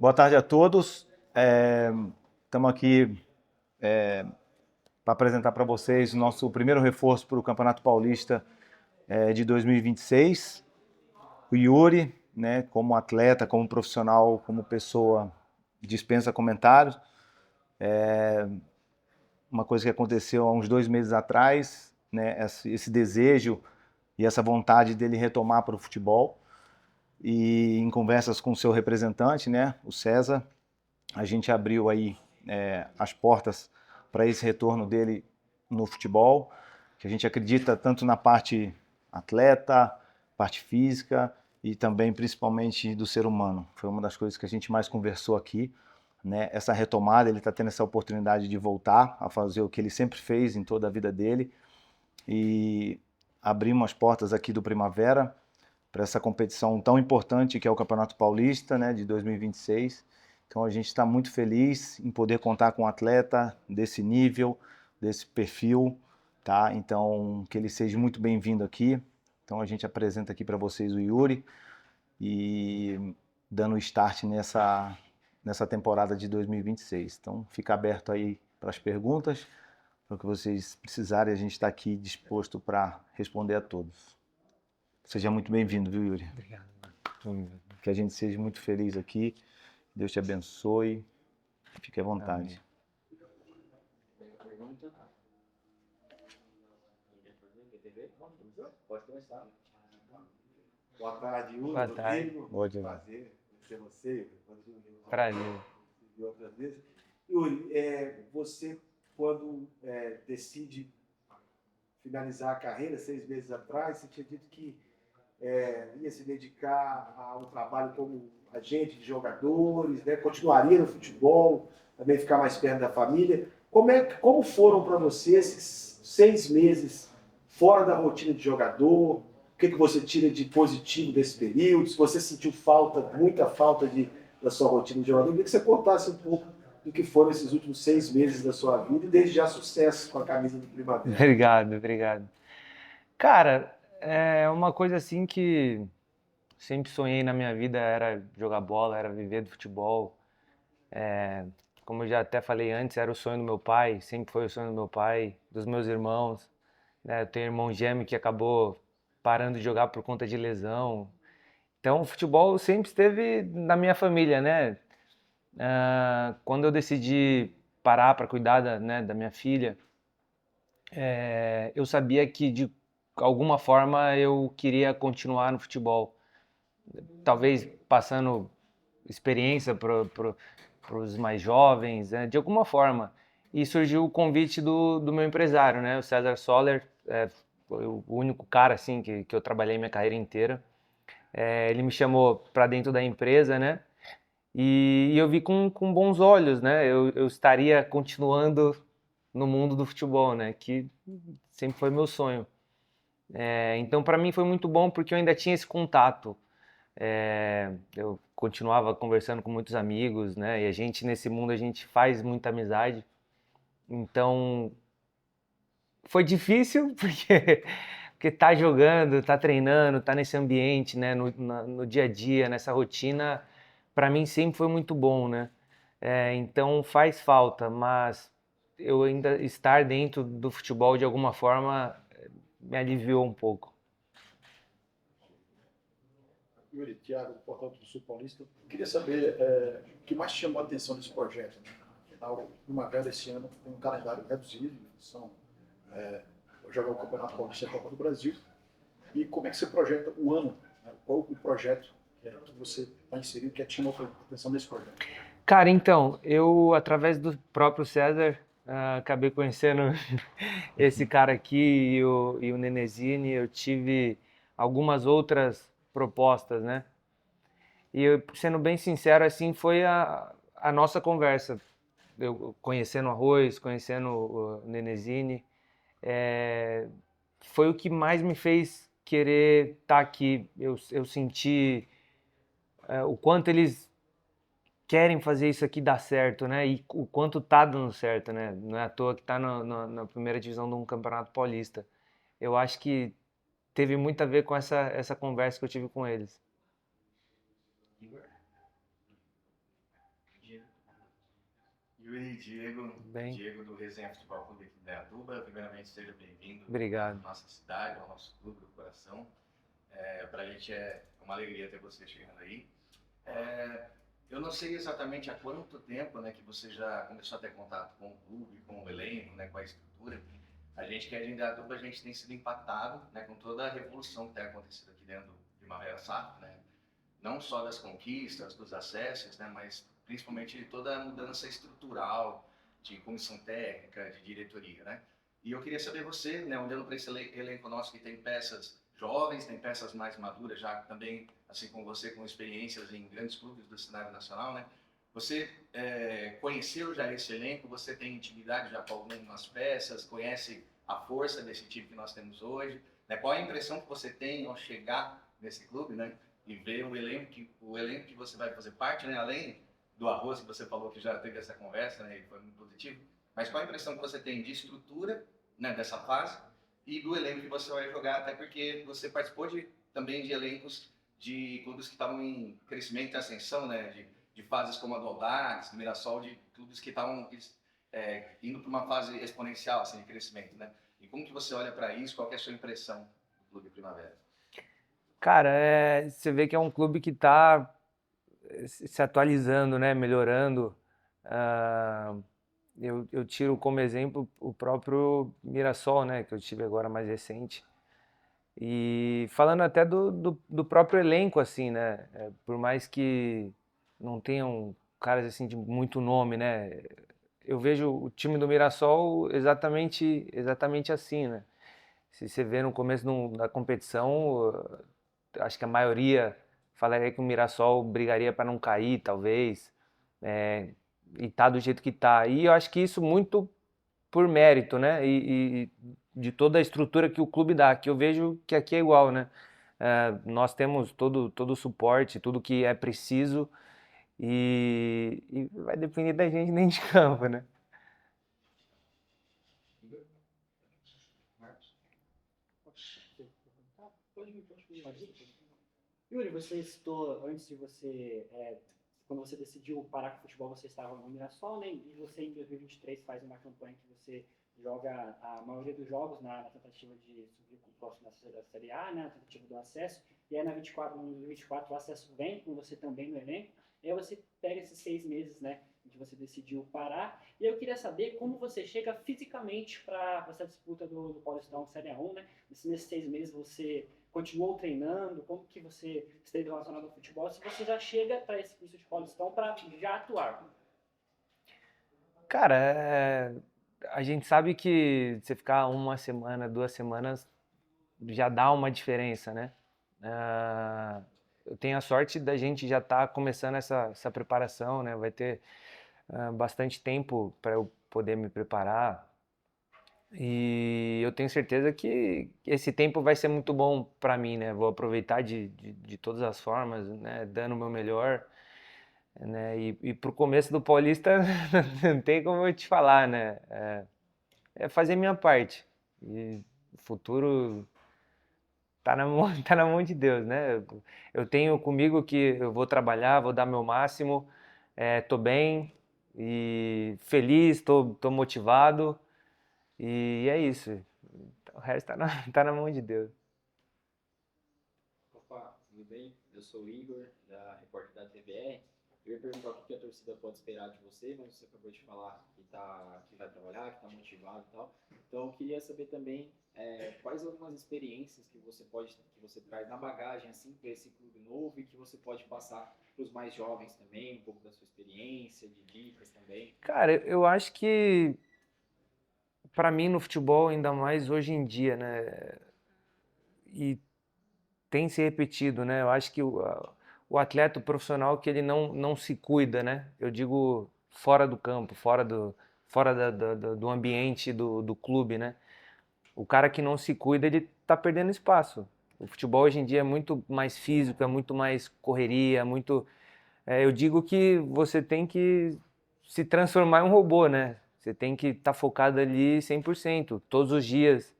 Boa tarde a todos. Estamos aqui para apresentar para vocês o nosso primeiro reforço para o Campeonato Paulista de 2026. O Yuri, né, como atleta, como profissional, como pessoa, dispensa comentários. Uma coisa que aconteceu há uns 2 meses atrás, né, esse desejo e essa vontade dele retomar para o futebol. E em conversas com o seu representante, né, o César, a gente abriu aí as portas para esse retorno dele no futebol, que a gente acredita tanto na parte atleta, parte física e também principalmente do ser humano. Foi uma das coisas que a gente mais conversou aqui, né? Essa retomada, ele está tendo essa oportunidade de voltar a fazer o que ele sempre fez em toda a vida dele e abrimos as portas aqui do Primavera para essa competição tão importante que é o Campeonato Paulista, né, de 2026. Então a gente está muito feliz em poder contar com um atleta desse nível, desse perfil, tá? Então que ele seja muito bem-vindo aqui. Então a gente apresenta aqui para vocês o Yuri e dando start nessa temporada de 2026. Então fica aberto aí para as perguntas, para o que vocês precisarem, a gente está aqui disposto para responder a todos. Seja muito bem-vindo, viu, Yuri? Obrigado. Que a gente seja muito feliz aqui. Deus te abençoe. Fique à vontade. Pode começar. Boa tarde, Yuri. Boa tarde. Boa tarde. Prazer ser você. Prazer. De outras vezes. Yuri, você, quando decide finalizar a carreira, 6 meses atrás, você tinha dito que ia se dedicar a um trabalho como agente de jogadores, né? Continuaria no futebol, também ficar mais perto da família. Como foram para você esses 6 meses fora da rotina de jogador? O que você tira de positivo desse período? Se você sentiu muita falta da sua rotina de jogador, eu queria que você contasse um pouco do que foram esses últimos 6 meses da sua vida e desde já sucesso com a camisa do Primavera. Obrigado. Cara, é uma coisa assim que sempre sonhei na minha vida era jogar bola, era viver do futebol. Como eu já até falei antes, era o sonho do meu pai, sempre foi o sonho do meu pai, dos meus irmãos. Né? Eu tenho um irmão gêmeo que acabou parando de jogar por conta de lesão. Então, o futebol sempre esteve na minha família, né? Quando eu decidi parar para cuidar da minha filha, eu sabia que de alguma forma eu queria continuar no futebol. Talvez passando experiência para os mais jovens, né? De alguma forma. E surgiu o convite do meu empresário, né? O César Soller, foi o único cara assim que eu trabalhei minha carreira inteira. Ele me chamou para dentro da empresa, né? E eu vi com bons olhos, né? Eu estaria continuando no mundo do futebol, né? Que sempre foi meu sonho. Então, para mim foi muito bom porque eu ainda tinha esse contato. Eu continuava conversando com muitos amigos, né? E a gente nesse mundo a gente faz muita amizade. Então, foi difícil porque tá jogando, tá treinando, tá nesse ambiente, né? No dia a dia, nessa rotina, para mim sempre foi muito bom, né? Então faz falta, mas eu ainda estar dentro do futebol de alguma forma me aliviou um pouco. Yuri, Thiago, do Portal do Sul Paulista. Queria saber o que mais te chamou a atenção desse projeto. Né? Afinal, Primavera esse ano tem um calendário reduzido, são jogar o Campeonato Paulista e a Copa do Brasil. E como é que você projeta o ano? Né? Qual o projeto que você está inserido que te chamou a atenção nesse projeto? Cara, então, eu através do próprio César acabei conhecendo esse cara aqui e o Nenezini. Eu tive algumas outras propostas, né? E eu, sendo bem sincero, assim, foi a nossa conversa. Eu conhecendo o Arroz, conhecendo o Nenezini, foi o que mais me fez querer estar aqui. Eu senti o quanto eles querem fazer isso aqui dar certo, né? E o quanto tá dando certo, né? Não é à toa que tá na primeira divisão de um campeonato paulista. Eu acho que teve muito a ver com essa conversa que eu tive com eles. Yuri, Diego, Bem. Diego do Resenha Futebol Clube aqui da Indaiatuba. Primeiramente, seja bem-vindo Obrigado. à nossa cidade, ao nosso clube do coração. Para a gente é uma alegria ter você chegando aí. Eu não sei exatamente há quanto tempo, né, que você já começou a ter contato com o clube, com o elenco, né, com a estrutura. A gente que é de Indaiatuba, a gente tem sido impactado, né, com toda a revolução que tem acontecido aqui dentro de Primavera SAF, né? Não só das conquistas, dos acessos, né, mas principalmente de toda a mudança estrutural, de comissão técnica, de diretoria, né? E eu queria saber você, né, olhando para esse elenco nosso que tem peças jovens, tem peças mais maduras, já também, assim como você, com experiências em grandes clubes do cenário nacional, né? Você conheceu já esse elenco? Você tem intimidade já com algumas peças? Conhece a força desse time que nós temos hoje? Né? Qual a impressão que você tem ao chegar nesse clube, né? E ver o elenco que você vai fazer parte, né? Além do arroz que você falou que já teve essa conversa, né? E foi muito positivo. Mas qual a impressão que você tem de estrutura, né? Dessa fase e do elenco que você vai jogar, até porque você participou também de elencos de clubes que estavam em crescimento e ascensão, né? De fases como a do Audax, do Mirassol, de clubes que estavam indo para uma fase exponencial assim, de crescimento, né? E como que você olha para isso? Qual que é a sua impressão do Clube Primavera? Cara, você vê que é um clube que está se atualizando, né? Melhorando. Ah, eu tiro como exemplo o próprio Mirassol, né? Que eu tive agora mais recente. E falando até do próprio elenco, assim, né? Por mais que não tenham caras assim de muito nome, né? Eu vejo o time do Mirassol exatamente assim, né? Se você vê no começo da competição, acho que a maioria falaria que o Mirassol brigaria para não cair, talvez, e tá do jeito que tá. E eu acho que isso muito por mérito, né? E de toda a estrutura que o clube dá, que eu vejo que aqui é igual, né? Nós temos todo o suporte, tudo que é preciso e vai depender da gente dentro de campo, né? Yuri, você citou antes de você, quando você decidiu parar com o futebol, você estava no Mirassol, né? E você em 2023 faz uma campanha que você joga a maioria dos jogos na tentativa de subir com o próximo da Série A, né? Na tentativa do acesso. E aí no 2024 o acesso vem com você também no elenco. E aí você pega esses 6 meses, né? Que você decidiu parar. E eu queria saber como você chega fisicamente para essa disputa do Paulistão Série A1, né? Se nesses 6 meses você continuou treinando, como que você esteve relacionado ao futebol, se você já chega para esse curso de Paulistão para já atuar. Cara, a gente sabe que você ficar uma semana, 2 semanas já dá uma diferença, né? Eu tenho a sorte da gente já estar começando essa preparação, né? Vai ter bastante tempo para eu poder me preparar. E eu tenho certeza que esse tempo vai ser muito bom para mim, né? Vou aproveitar de todas as formas, né? Dando o meu melhor, né? E pro começo do Paulista não tem como eu te falar, né? É fazer minha parte. E o futuro tá na mão, tá na mão de Deus, né? Eu tenho comigo que eu vou trabalhar, vou dar meu máximo, tô bem e feliz, tô motivado e é isso. O resto tá na mão de Deus. Opa, tudo bem? Eu sou o Igor, da Repórter da TBR. Eu ia perguntar o que a torcida pode esperar de você, mas você acabou de falar que vai trabalhar, que está motivado e tal. Então eu queria saber também quais algumas experiências que você traz na bagagem assim para esse clube novo e que você pode passar para os mais jovens também, um pouco da sua experiência, de dicas também. Cara, eu acho que para mim no futebol, ainda mais hoje em dia, né? E tem se repetido, né? Eu acho que o atleta profissional que ele não se cuida, né? Eu digo fora do campo, do ambiente do clube, né? O cara que não se cuida, ele tá perdendo espaço. O futebol hoje em dia é muito mais físico, é muito mais correria, eu digo que você tem que se transformar em um robô, né? Você tem que estar focado ali 100%, todos os dias.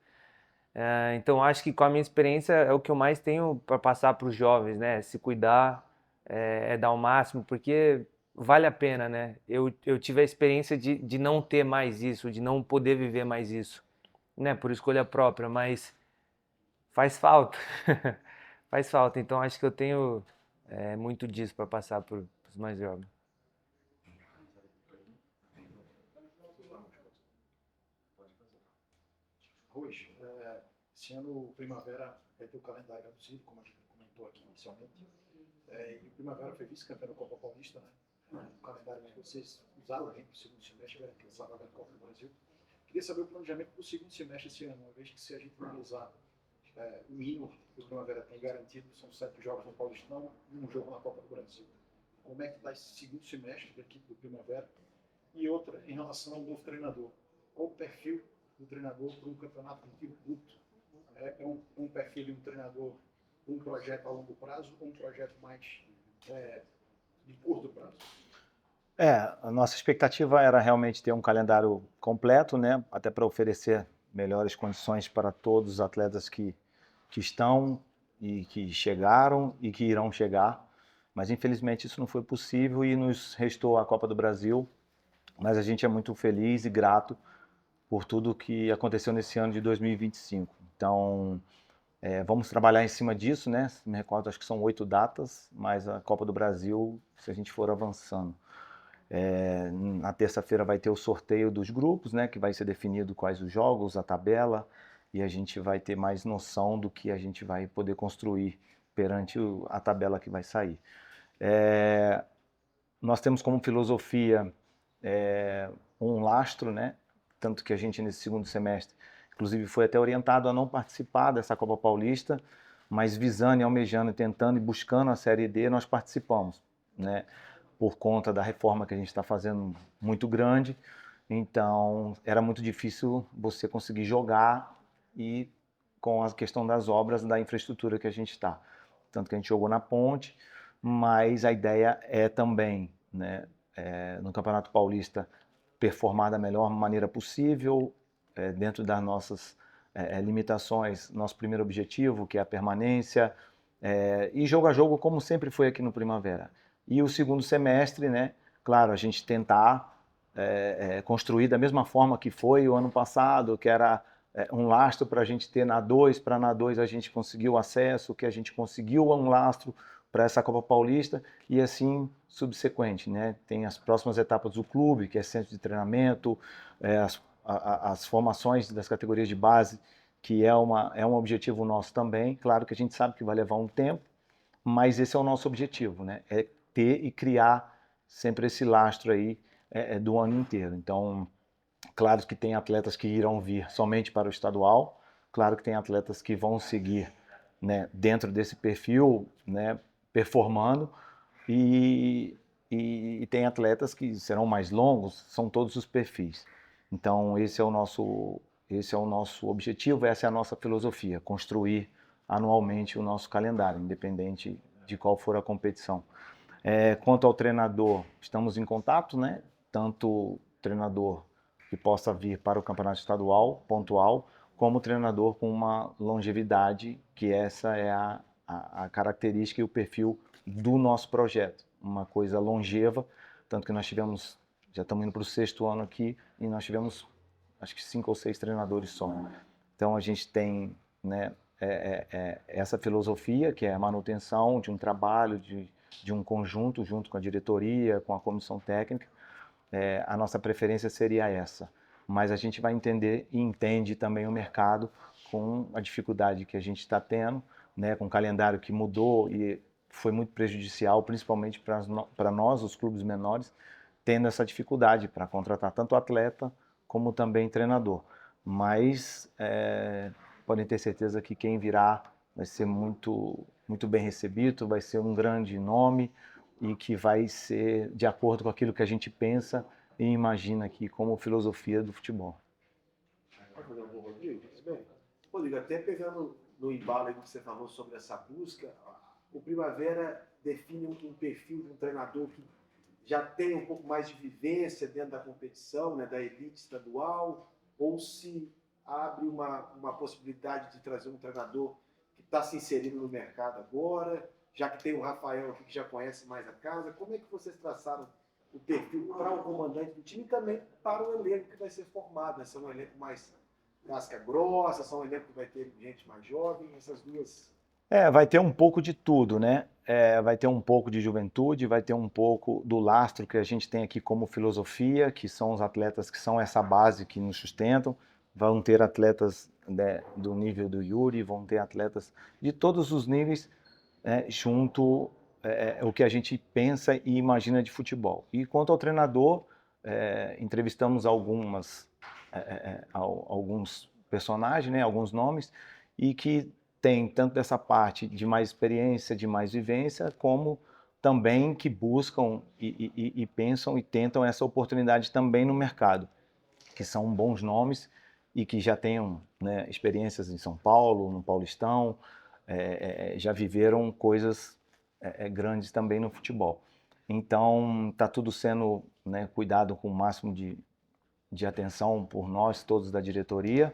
Então acho que com a minha experiência é o que eu mais tenho para passar para os jovens, né? Se cuidar, dar o máximo, porque vale a pena, né? Eu tive a experiência de não ter mais isso, de não poder viver mais isso, né? Por escolha própria, mas faz falta. Faz falta. Então acho que eu tenho muito disso para passar para os mais jovens. Rui, esse ano o Primavera vai ter o calendário reduzido, como a gente comentou aqui inicialmente. E o Primavera foi vice-campeão da Copa Paulista, né? O calendário que vocês usaram para o segundo semestre, garantiu essa vaga da Copa do Brasil. Queria saber o planejamento para o segundo semestre esse ano, uma vez que se a gente analisar o mínimo que o Primavera tem garantido, são 7 jogos no Paulistão e um jogo na Copa do Brasil. Como é que está esse segundo semestre da equipe do Primavera? E outra, em relação ao novo treinador. Qual o perfil do treinador para um campeonato de tiro curto? É um perfil de um treinador para um projeto a longo prazo ou um projeto mais de curto prazo? A nossa expectativa era realmente ter um calendário completo, né? Até para oferecer melhores condições para todos os atletas que estão e que chegaram e que irão chegar. Mas infelizmente isso não foi possível e nos restou a Copa do Brasil. Mas a gente é muito feliz e grato por tudo que aconteceu nesse ano de 2025. Então, vamos trabalhar em cima disso, né? Me recordo, acho que são 8 datas, mas a Copa do Brasil, se a gente for avançando. Na terça-feira vai ter o sorteio dos grupos, né? Que vai ser definido quais os jogos, a tabela, e a gente vai ter mais noção do que a gente vai poder construir perante a tabela que vai sair. Nós temos como filosofia um lastro, né? Tanto que a gente nesse segundo semestre, inclusive foi até orientado a não participar dessa Copa Paulista, mas visando e almejando, tentando e buscando a Série D, nós participamos, né? Por conta da reforma que a gente está fazendo muito grande, então era muito difícil você conseguir jogar e com a questão das obras da infraestrutura que a gente está. Tanto que a gente jogou na Ponte, mas a ideia é também, né, no Campeonato Paulista, performar da melhor maneira possível, dentro das nossas limitações, nosso primeiro objetivo, que é a permanência, e jogo a jogo, como sempre foi aqui no Primavera. E o segundo semestre, né, claro, a gente tentar construir da mesma forma que foi o ano passado, que era um lastro para a gente ter na 2, para na 2 a gente conseguiu acesso, que a gente conseguiu um lastro para essa Copa Paulista e assim subsequente, né? Tem as próximas etapas do clube, que é centro de treinamento, as formações das categorias de base, que é um objetivo nosso também. Claro que a gente sabe que vai levar um tempo, mas esse é o nosso objetivo, né? É ter e criar sempre esse lastro aí do ano inteiro. Então, claro que tem atletas que irão vir somente para o estadual, claro que tem atletas que vão seguir, né, dentro desse perfil, né, performando, e tem atletas que serão mais longos, são todos os perfis. Então esse é o nosso objetivo, essa é a nossa filosofia, construir anualmente o nosso calendário, independente de qual for a competição. Quanto ao treinador, estamos em contato, né? Tanto treinador que possa vir para o campeonato estadual, pontual, como treinador com uma longevidade, que essa é a característica e o perfil do nosso projeto. Uma coisa longeva, tanto que nós tivemos, já estamos indo para o 6º ano aqui, e nós tivemos acho que 5 ou 6 treinadores só. Então a gente tem, né, essa filosofia, que é a manutenção de um trabalho, de um conjunto, junto com a diretoria, com a comissão técnica. A nossa preferência seria essa, mas a gente vai entender e entende também o mercado com a dificuldade que a gente está tendo, né, com o calendário que mudou e foi muito prejudicial, principalmente para nós, os clubes menores, tendo essa dificuldade para contratar tanto atleta como também treinador. Mas podem ter certeza que quem virá vai ser muito, muito bem recebido, vai ser um grande nome e que vai ser de acordo com aquilo que a gente pensa e imagina aqui como filosofia do futebol. Pode fazer algum, Rodrigo? Bem, Rodrigo, até pegando no embalo aí que você falou sobre essa busca, o Primavera define um perfil de um treinador que já tem um pouco mais de vivência dentro da competição, né, da elite estadual, ou se abre uma possibilidade de trazer um treinador que está se inserindo no mercado agora, já que tem o Rafael aqui que já conhece mais a casa. Como é que vocês traçaram o perfil para o comandante do time e também para o elenco que vai ser formado, né? Se é um elenco mais casca grossa, se é um elenco que vai ter gente mais jovem, essas duas... Vai ter um pouco de tudo, né? Vai ter um pouco de juventude, vai ter um pouco do lastro que a gente tem aqui como filosofia, que são os atletas que são essa base que nos sustentam. Vão ter atletas, né, do nível do Yuri, vão ter atletas de todos os níveis, junto o que a gente pensa e imagina de futebol. E quanto ao treinador, entrevistamos alguns personagens, né, alguns nomes, e que tem tanto dessa parte de mais experiência, de mais vivência, como também que buscam e pensam e tentam essa oportunidade também no mercado, que são bons nomes e que já tenham, né, experiências em São Paulo, no Paulistão, já viveram coisas grandes também no futebol. Então, está tudo sendo, né, cuidado com o máximo de atenção por nós, todos da diretoria,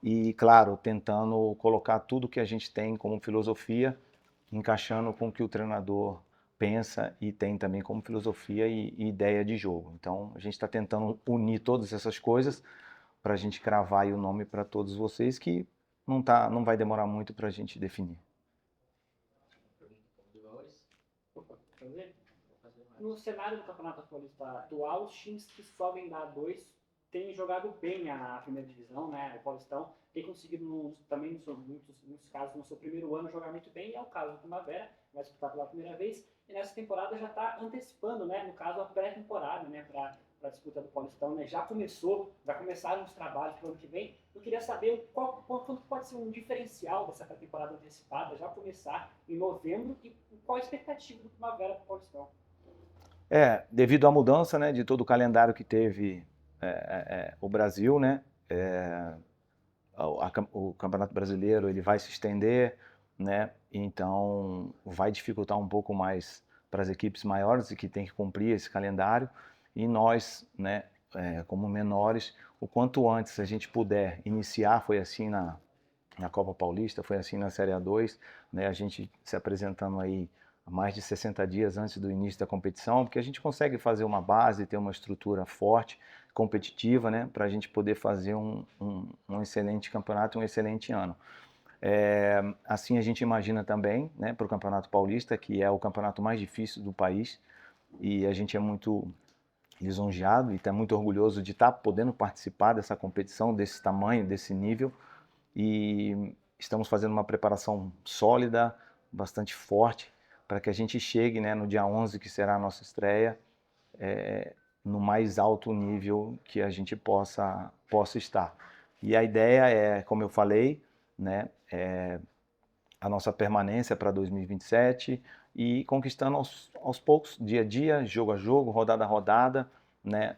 e, claro, tentando colocar tudo que a gente tem como filosofia, encaixando com o que o treinador pensa e tem também como filosofia e ideia de jogo. Então, a gente está tentando unir todas essas coisas para a gente cravar aí o nome para todos vocês, que não vai demorar muito para a gente definir. No cenário do Campeonato Paulista atual, os times que sobem da A2 têm jogado bem a primeira divisão, né? O Paulistão tem conseguido também, muitos casos, no seu primeiro ano, jogar muito bem, e é o caso do Primavera, vai disputar pela primeira vez, e nessa temporada já está antecipando, né? No caso, a pré-temporada, né? Para a disputa do Paulistão, né? Já começaram os trabalhos para o ano que vem. Eu queria saber quanto pode ser um diferencial dessa pré-temporada antecipada, já começar em novembro, e qual a expectativa do Primavera para o Paulistão. Devido à mudança, né, de todo o calendário que teve o Brasil, né, o Campeonato Brasileiro ele vai se estender, né, então vai dificultar um pouco mais para as equipes maiores e que tem que cumprir esse calendário, e nós, né, como menores, o quanto antes a gente puder iniciar, foi assim na Copa Paulista, foi assim na Série A2, né, a gente se apresentando aí mais de 60 dias antes do início da competição, porque a gente consegue fazer uma base, ter uma estrutura forte, competitiva, né, para a gente poder fazer um excelente campeonato, um excelente ano. Assim a gente imagina também, né, para o Campeonato Paulista, que é o campeonato mais difícil do país, e a gente é muito lisonjeado e está muito orgulhoso de estar podendo participar dessa competição, desse tamanho, desse nível, e estamos fazendo uma preparação sólida, bastante forte, para que a gente chegue, né, no dia 11, que será a nossa estreia, no mais alto nível que a gente possa estar. E a ideia é, como eu falei, né, a nossa permanência para 2027 e conquistando aos poucos, dia a dia, jogo a jogo, rodada a rodada, né,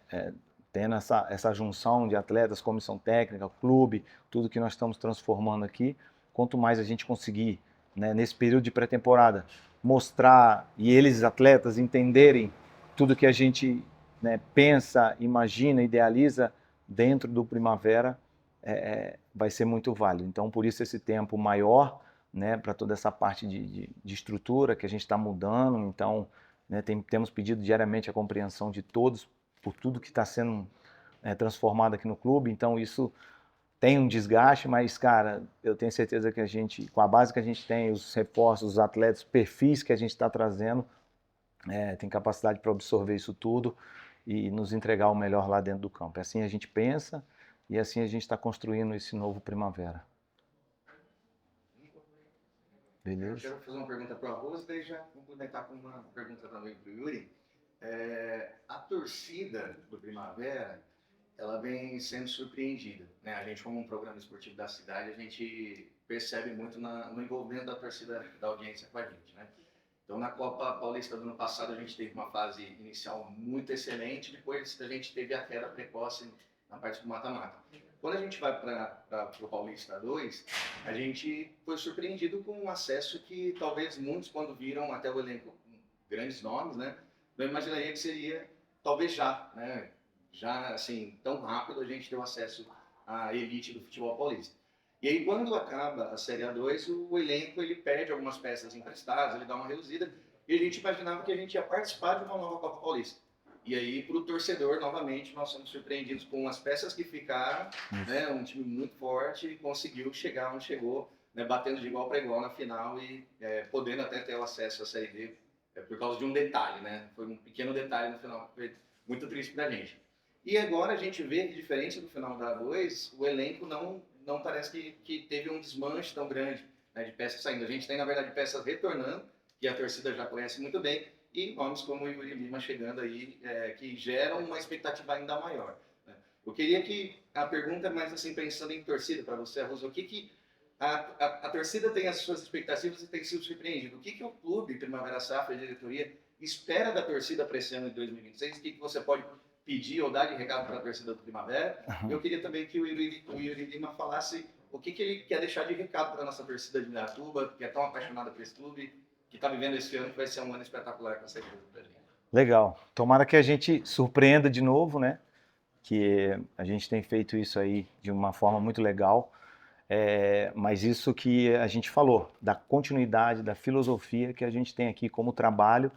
tendo essa junção de atletas, comissão técnica, clube, tudo que nós estamos transformando aqui. Quanto mais a gente conseguir, né, nesse período de pré-temporada, mostrar e eles, atletas, entenderem tudo que a gente, né, pensa, imagina, idealiza dentro do Primavera, vai ser muito válido. Então, por isso esse tempo maior, né, para toda essa parte de estrutura que a gente está mudando. Então, né, temos pedido diariamente a compreensão de todos por tudo que está sendo transformado aqui no clube. Então, isso tem um desgaste, mas, cara, eu tenho certeza que a gente, com a base que a gente tem, os reforços, os atletas, os perfis que a gente está trazendo, tem capacidade para absorver isso tudo e nos entregar o melhor lá dentro do campo. Assim a gente pensa e assim a gente está construindo esse novo Primavera. Beleza? Eu quero fazer uma pergunta para o Arroz, daí já complementar com uma pergunta também para o Yuri. A torcida do Primavera, ela vem sendo surpreendida, né? A gente, como um programa esportivo da cidade, a gente percebe muito no envolvimento da torcida, da audiência com a gente, né? Então, na Copa Paulista do ano passado, a gente teve uma fase inicial muito excelente, depois a gente teve a queda precoce na parte do mata-mata. Quando a gente vai para o Paulista 2, a gente foi surpreendido com um acesso que talvez muitos, quando viram até o elenco com grandes nomes, né, não imaginaria que seria, talvez já, né, já assim, tão rápido a gente ter o acesso à elite do futebol paulista. E aí, quando acaba a Série A2, o elenco ele perde algumas peças emprestadas, ele dá uma reduzida, e a gente imaginava que a gente ia participar de uma nova Copa Paulista. E aí, para o torcedor, novamente, nós somos surpreendidos com as peças que ficaram, né? Um time muito forte, conseguiu chegar onde chegou, né? Batendo de igual para igual na final e podendo até ter o acesso à Série D por causa de um detalhe, né? Foi um pequeno detalhe no final, foi muito triste para a gente. E agora a gente vê que, diferente do final da A2, o elenco não parece que teve um desmanche tão grande, né, de peças saindo. A gente tem, na verdade, peças retornando, que a torcida já conhece muito bem, e nomes como o Yuri Lima chegando aí, que geram uma expectativa ainda maior, né? Eu queria que a pergunta, mais assim, pensando em torcida, para você, Arroso, o que a torcida tem as suas expectativas e tem sido surpreendido? O que o clube, Primavera Safra, a diretoria, espera da torcida para esse ano de 2026? O que você pode pedir ou dar de recado para a torcida do Primavera? Eu queria também que o Yuri Lima falasse o que ele quer deixar de recado para a nossa torcida de Indaiatuba, que é tão apaixonada por esse clube, que está vivendo esse ano, que vai ser um ano espetacular com certeza para ele. Legal. Tomara que a gente surpreenda de novo, né? Que a gente tem feito isso aí de uma forma muito legal. Mas isso que a gente falou, da continuidade, da filosofia que a gente tem aqui como trabalho,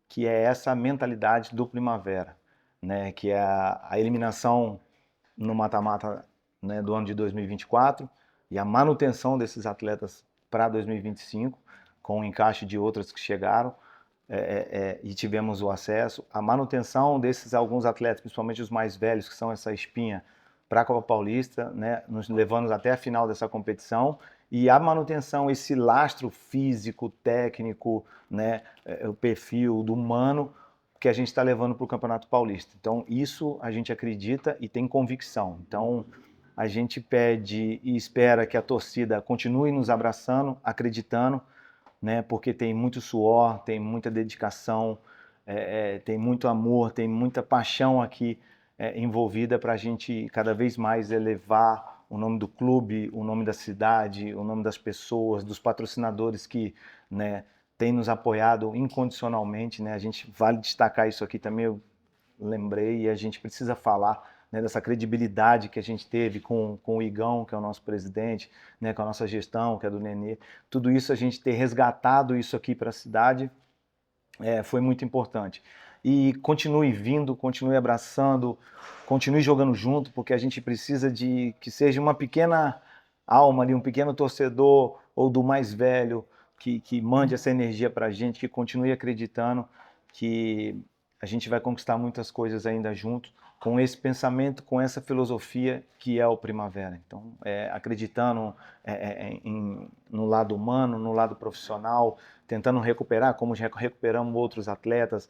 que é essa mentalidade do Primavera, né? Que é a eliminação no mata-mata, né, do ano de 2024 e a manutenção desses atletas para 2025, com o encaixe de outras que chegaram e tivemos o acesso, a manutenção desses alguns atletas, principalmente os mais velhos, que são essa espinha para a Copa Paulista, né, nos levando até a final dessa competição, e a manutenção, esse lastro físico, técnico, né, o perfil do humano que a gente está levando para o Campeonato Paulista. Então, isso a gente acredita e tem convicção. Então, a gente pede e espera que a torcida continue nos abraçando, acreditando, né, porque tem muito suor, tem muita dedicação, tem muito amor, tem muita paixão aqui envolvida para a gente cada vez mais elevar o nome do clube, o nome da cidade, o nome das pessoas, dos patrocinadores que, né, têm nos apoiado incondicionalmente, né? A gente vale destacar isso aqui também, eu lembrei, e a gente precisa falar, né, dessa credibilidade que a gente teve com o Igão, que é o nosso presidente, né, com a nossa gestão, que é do Nenê. Tudo isso, a gente ter resgatado isso aqui para a cidade, foi muito importante. E continue vindo, continue abraçando, continue jogando junto, porque a gente precisa de que seja uma pequena alma ali, um pequeno torcedor, ou do mais velho, que mande essa energia para a gente, que continue acreditando que a gente vai conquistar muitas coisas ainda junto, com esse pensamento, com essa filosofia que é o Primavera. Então, acreditando no lado humano, no lado profissional, tentando recuperar, como recuperamos outros atletas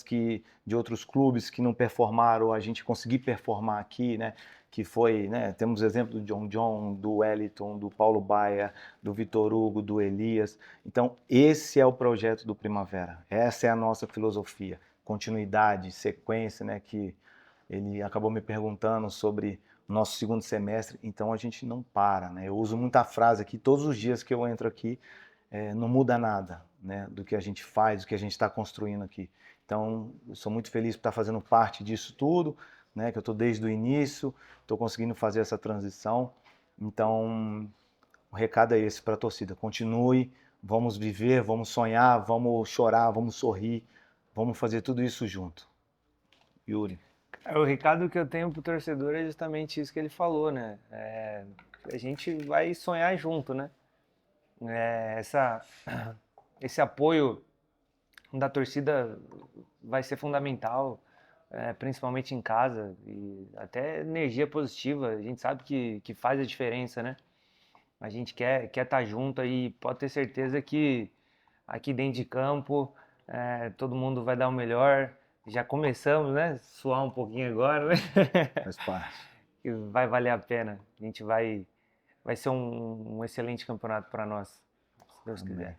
que de outros clubes que não performaram, a gente conseguir performar aqui, né? Que foi, né? Temos o exemplo do John, do Wellington, do Paulo Baia, do Vitor Hugo, do Elias. Então, esse é o projeto do Primavera. Essa é a nossa filosofia. Continuidade, sequência, né? Que ele acabou me perguntando sobre o nosso segundo semestre. Então, a gente não para, né? Eu uso muita frase aqui, todos os dias que eu entro aqui, não muda nada, né, do que a gente faz, do que a gente está construindo aqui. Então, eu sou muito feliz por estar fazendo parte disso tudo, né, que eu estou desde o início, estou conseguindo fazer essa transição. Então, o recado é esse para a torcida: continue, vamos viver, vamos sonhar, vamos chorar, vamos sorrir, vamos fazer tudo isso junto. Yuri. O recado que eu tenho pro torcedor é justamente isso que ele falou, né? A gente vai sonhar junto, né? Esse apoio da torcida vai ser fundamental, principalmente em casa, e até energia positiva, a gente sabe que faz a diferença, né? A gente quer estar junto aí, pode ter certeza que aqui dentro de campo todo mundo vai dar o melhor. Já começamos, né? Suar um pouquinho agora, né? Faz parte. E vai valer a pena. A gente vai ser um excelente campeonato para nós, se Deus quiser.